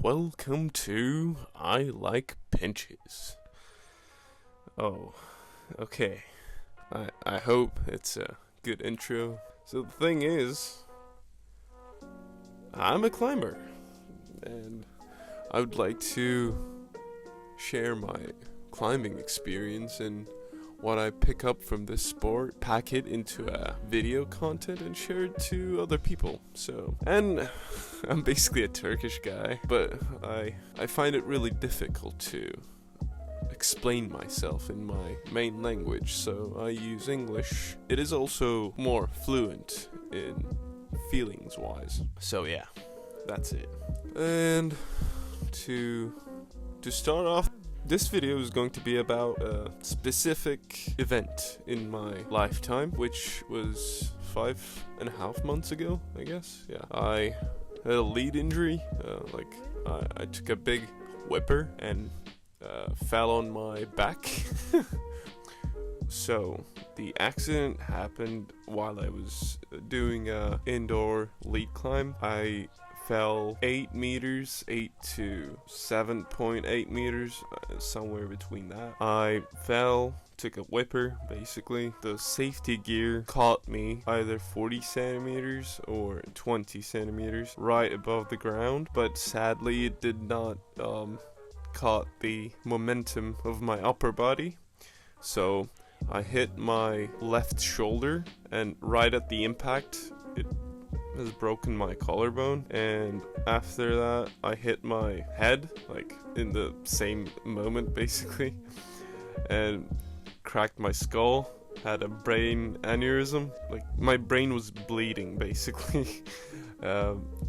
welcome to I Like Pinches. Oh, okay. I hope it's a good intro. So the thing is, I'm a climber, and I would like to share my climbing experience and what I pick up from this sport, pack it into a video content and share it to other people. And I'm basically a Turkish guy, but I find it really difficult to explain myself in my main language, so I use English. It is also more fluent in feelings wise. So yeah, that's it. And to start off, this video is going to be about a specific event in my lifetime, which was 5.5 months ago, I guess. Yeah, I had a lead injury. I took a big whipper and fell on my back. So the accident happened while I was doing a indoor lead climb. I fell 8 meters, 8 to 7.8 meters, somewhere between that. I fell, took a whipper, basically. The safety gear caught me either 40 centimeters or 20 centimeters right above the ground, but sadly it did not caught the momentum of my upper body. So I hit my left shoulder, and right at the impact, it has broken my collarbone, and after that I hit my head, like in the same moment basically, and cracked my skull, had a brain aneurysm, like my brain was bleeding basically.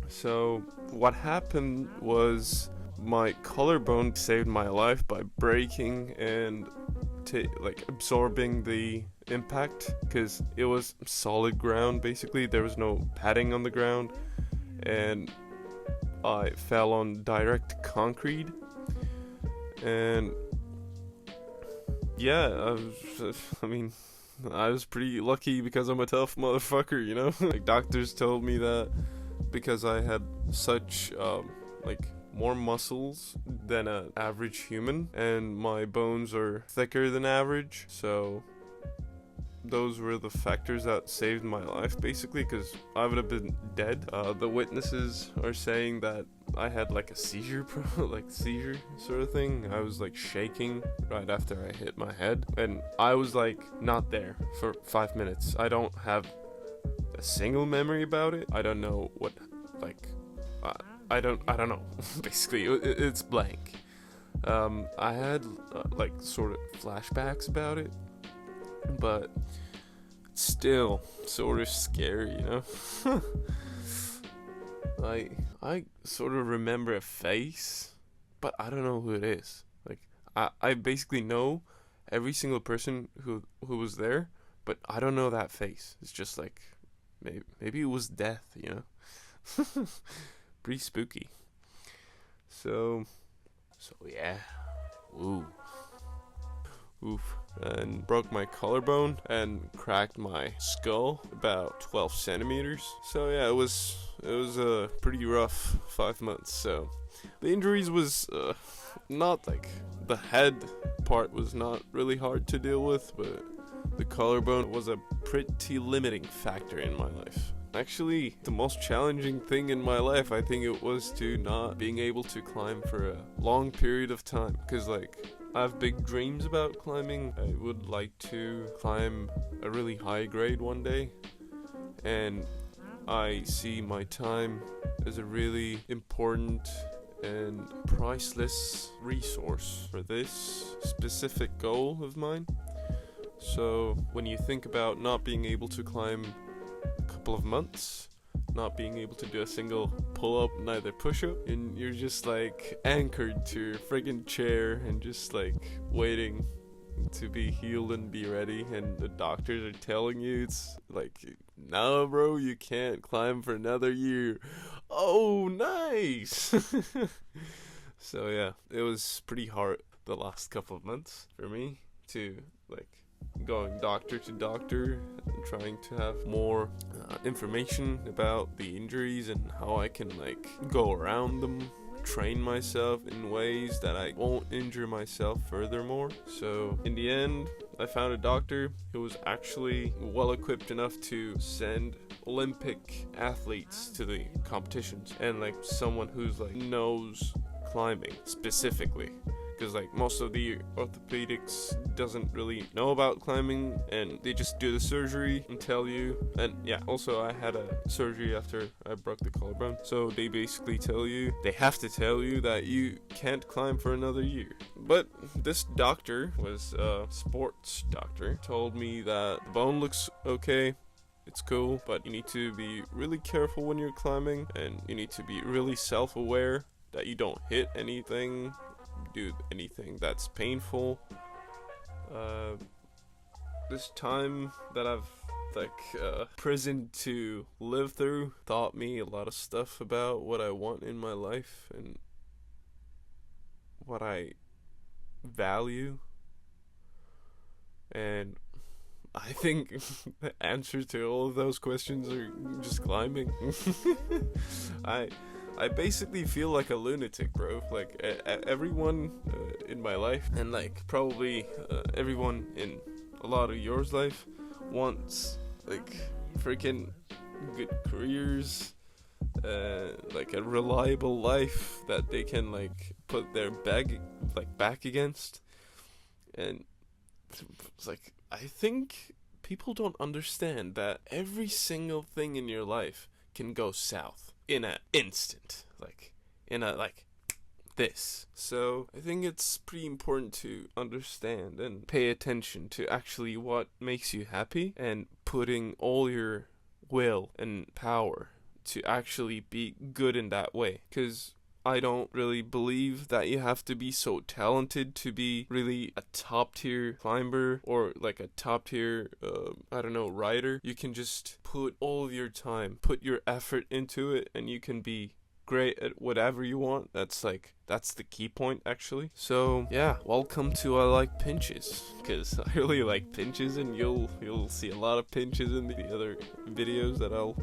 So what happened was my collarbone saved my life by breaking and absorbing the impact, because it was solid ground basically. There was no padding on the ground, and I fell on direct concrete. And yeah, I was pretty lucky because I'm a tough motherfucker, you know. Like, doctors told me that because I had such more muscles than an average human, and my bones are thicker than average, so those were the factors that saved my life basically, because I would have been dead. The witnesses are saying that I had like a seizure sort of thing. I was like shaking right after I hit my head, and I was like not there for 5 minutes. I don't have a single memory about it. I don't know what, I don't know. Basically, it's blank. I had sort of flashbacks about it, but still sort of scary, you know. I sort of remember a face, but I don't know who it is. Like, I basically know every single person who was there, but I don't know that face. It's just like maybe it was death, you know. Pretty spooky. So yeah. Oof. And broke my collarbone and cracked my skull about 12 centimeters. So yeah, it was a pretty rough 5 months. So the injuries was not like, the head part was not really hard to deal with, but the collarbone was a pretty limiting factor in my life. Actually, the most challenging thing in my life, I think it was to not being able to climb for a long period of time. Because I have big dreams about climbing. I would like to climb a really high grade one day, and I see my time as a really important and priceless resource for this specific goal of mine. So when you think about not being able to climb a couple of months, not being able to do a single pull-up, neither push-up, and you're just like anchored to your friggin' chair and just like waiting to be healed and be ready, and the doctors are telling you it's like, no bro, you can't climb for another year. Oh, nice. So yeah, it was pretty hard the last couple of months for me to going doctor to doctor and trying to have more information about the injuries and how I can go around them train myself in ways that I won't injure myself furthermore. So in the end, I found a doctor who was actually well equipped enough to send Olympic athletes to the competitions, and like someone who's like knows climbing specifically, because like most of the orthopedics doesn't really know about climbing, and they just do the surgery and tell you. And yeah, also I had a surgery after I broke the collarbone, so they basically they have to tell you that you can't climb for another year. But this doctor was a sports doctor, told me that the bone looks okay, it's cool, but you need to be really careful when you're climbing, and you need to be really self-aware that you don't hit anything, do anything that's painful. This time that I've prison to live through taught me a lot of stuff about what I want in my life and what I value. And I think the answer to all of those questions are just climbing. I basically feel like a lunatic, bro. Like everyone in my life, and like probably everyone in a lot of yours life, wants like freaking good careers, like a reliable life that they can like put their back against. And it's like, I think people don't understand that every single thing in your life can go south in an instant, like this. So I think it's pretty important to understand and pay attention to actually what makes you happy, and putting all your will and power to actually be good in that way. Because I don't really believe that you have to be so talented to be really a top tier climber or like a top tier, rider. You can just put all of your time, put your effort into it, and you can be great at whatever you want. That's the key point, actually. So yeah, welcome to I Like Pinches, because I really like pinches, and you'll see a lot of pinches in the other videos that I'll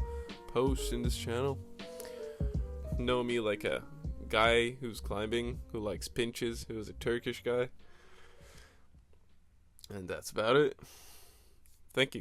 post in this channel. Know me like a guy who's climbing, who likes pinches, who's a Turkish guy. And that's about it. Thank you.